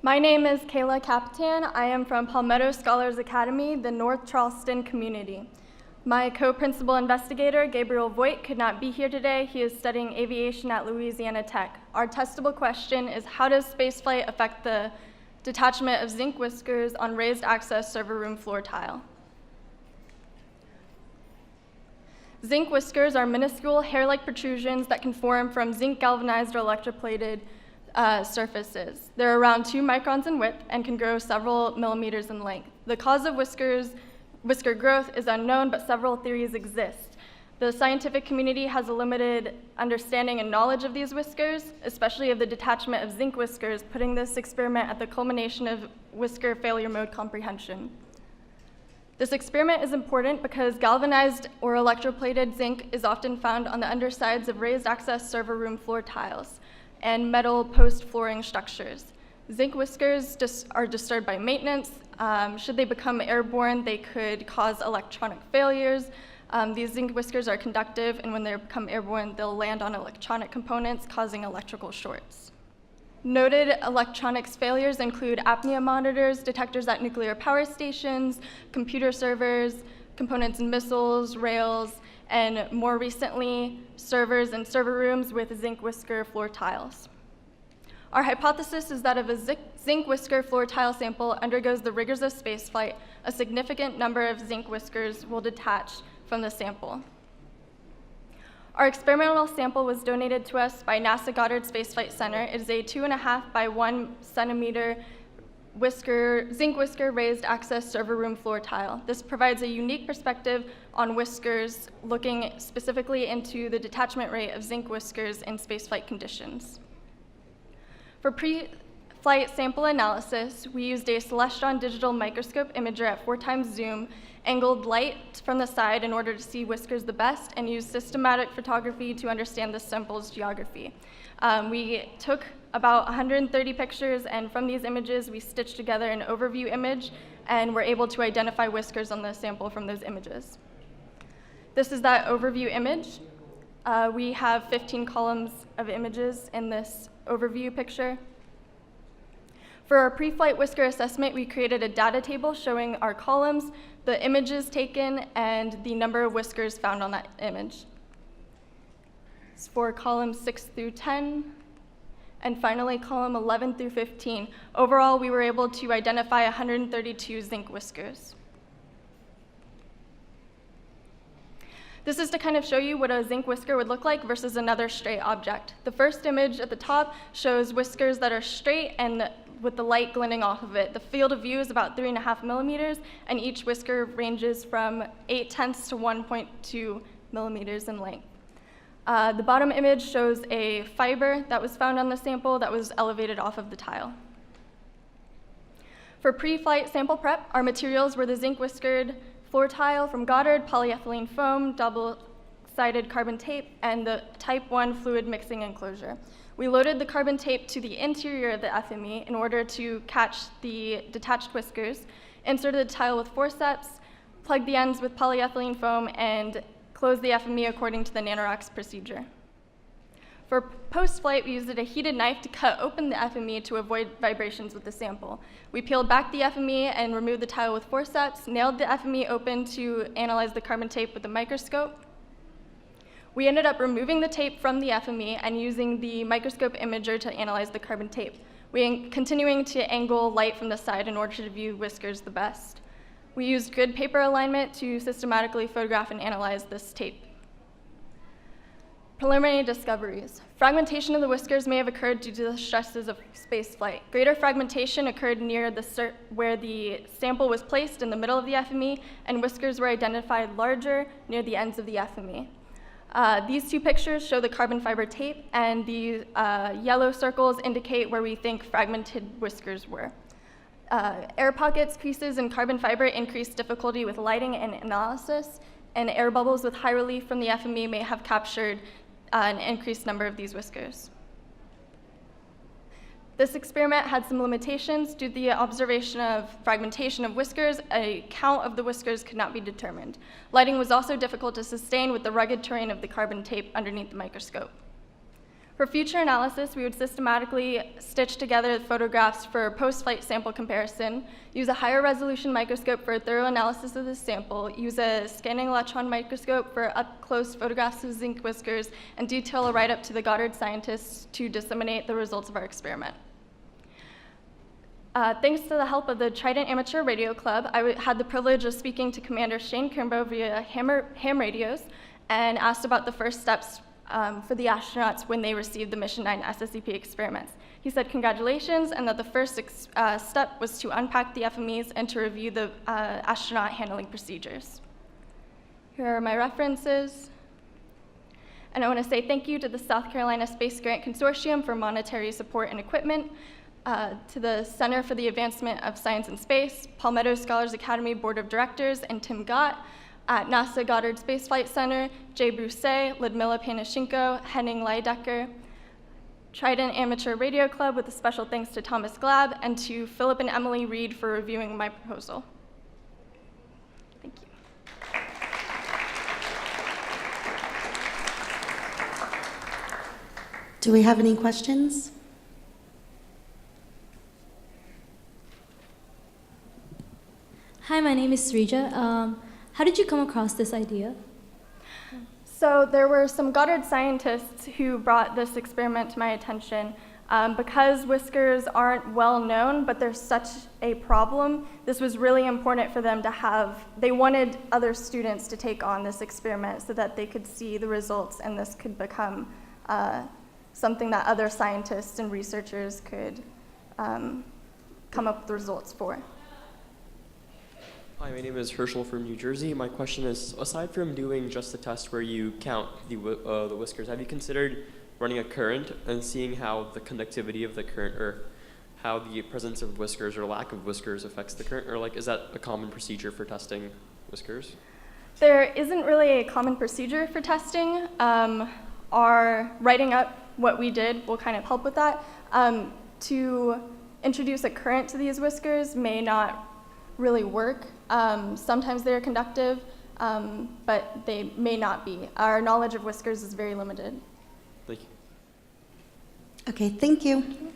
My name is Kayla Capitan. I am from Palmetto Scholars Academy, the North Charleston community. My co-principal investigator, Gabriel Voigt, could not be here today. He is studying aviation at Louisiana Tech. Our testable question is, how does spaceflight affect the detachment of zinc whiskers on raised access server room floor tile? Zinc whiskers are minuscule hair-like protrusions that can form from zinc galvanized or electroplated surfaces. They're around 2 microns in width and can grow several millimeters in length. The cause of whisker growth is unknown, but several theories exist. The scientific community has a limited understanding and knowledge of these whiskers, especially of the detachment of zinc whiskers, putting this experiment at the culmination of whisker failure mode comprehension. This experiment is important because galvanized or electroplated zinc is often found on the undersides of raised access server room floor tiles and metal post flooring structures. Zinc whiskers are disturbed by maintenance. Should they become airborne, they could cause electronic failures. These zinc whiskers are conductive, and when they become airborne, they'll land on electronic components, causing electrical shorts. Noted electronics failures include apnea monitors, detectors at nuclear power stations, computer servers, components in missiles, rails, and more recently, servers and server rooms with zinc whisker floor tiles. Our hypothesis is that if a zinc whisker floor tile sample undergoes the rigors of spaceflight, a significant number of zinc whiskers will detach from the sample. Our experimental sample was donated to us by NASA Goddard Space Flight Center. It is a 2.5 by 1 centimeter zinc whisker raised access server room floor tile. This provides a unique perspective on whiskers, looking specifically into the detachment rate of zinc whiskers in spaceflight conditions. For pre-flight sample analysis, we used a Celestron digital microscope imager at 4 times zoom, angled light from the side in order to see whiskers the best, and used systematic photography to understand the sample's geography. We took about 130 pictures, and from these images, we stitched together an overview image, and were able to identify whiskers on the sample from those images. This is that overview image. We have 15 columns of images in this overview picture. For our pre-flight whisker assessment, we created a data table showing our columns, the images taken, and the number of whiskers found on that image. It's for columns 6 through 10, and finally column 11 through 15. Overall, we were able to identify 132 zinc whiskers. This is to kind of show you what a zinc whisker would look like versus another straight object. The first image at the top shows whiskers that are straight and with the light glinting off of it. The field of view is about 3.5 millimeters, and each whisker ranges from 0.8 to 1.2 millimeters in length. The bottom image shows a fiber that was found on the sample that was elevated off of the tile. For pre-flight sample prep, our materials were the zinc whiskered floor tile from Goddard, polyethylene foam, double-sided carbon tape, and the type 1 fluid mixing enclosure. We loaded the carbon tape to the interior of the FME in order to catch the detached whiskers, inserted the tile with forceps, plugged the ends with polyethylene foam, and closed the FME according to the NanoRacks procedure. For post-flight, we used a heated knife to cut open the FME to avoid vibrations with the sample. We peeled back the FME and removed the tile with forceps, nailed the FME open to analyze the carbon tape with a microscope. We ended up removing the tape from the FME and using the microscope imager to analyze the carbon tape. We continuing to angle light from the side in order to view whiskers the best. We used good paper alignment to systematically photograph and analyze this tape. Preliminary discoveries. Fragmentation of the whiskers may have occurred due to the stresses of spaceflight. Greater fragmentation occurred near where the sample was placed in the middle of the FME, and whiskers were identified larger near the ends of the FME. These 2 pictures show the carbon fiber tape, and the yellow circles indicate where we think fragmented whiskers were. Air pockets, creases, and carbon fiber increase difficulty with lighting and analysis, and air bubbles with high relief from the FME may have captured an increased number of these whiskers. This experiment had some limitations. Due to the observation of fragmentation of whiskers, a count of the whiskers could not be determined. Lighting was also difficult to sustain with the rugged terrain of the carbon tape underneath the microscope. For future analysis, we would systematically stitch together the photographs for post-flight sample comparison, use a higher resolution microscope for a thorough analysis of the sample, use a scanning electron microscope for up-close photographs of zinc whiskers, and detail a write-up to the Goddard scientists to disseminate the results of our experiment. Thanks to the help of the Trident Amateur Radio Club, I had the privilege of speaking to Commander Shane Kimbrough via ham radios and asked about the first steps for the astronauts when they received the Mission 9 SSEP experiments. He said congratulations, and that the first step was to unpack the FMEs and to review the astronaut handling procedures. Here are my references. And I want to say thank you to the South Carolina Space Grant Consortium for monetary support and equipment, to the Center for the Advancement of Science and Space, Palmetto Scholars Academy Board of Directors, and Tim Gott, at NASA Goddard Space Flight Center, Jay Brousset, Ludmila Panashenko, Henning Leidecker, Trident Amateur Radio Club, with a special thanks to Thomas Glab, and to Philip and Emily Reed for reviewing my proposal. Thank you. Do we have any questions? Hi, my name is Srija. How did you come across this idea? So there were some Goddard scientists who brought this experiment to my attention. Because whiskers aren't well known, but they're such a problem, this was really important for them to have. They wanted other students to take on this experiment so that they could see the results, and this could become something that other scientists and researchers could come up with results for. Hi, my name is Herschel from New Jersey. My question is, aside from doing just the test where you count the whiskers, have you considered running a current and seeing how the conductivity of the current, or how the presence of whiskers or lack of whiskers affects the current? Or is that a common procedure for testing whiskers? There isn't really a common procedure for testing. Our writing up what we did will kind of help with that. To introduce a current to these whiskers may not really work. Sometimes they're conductive, but they may not be. Our knowledge of whiskers is very limited. Thank you. Okay, thank you.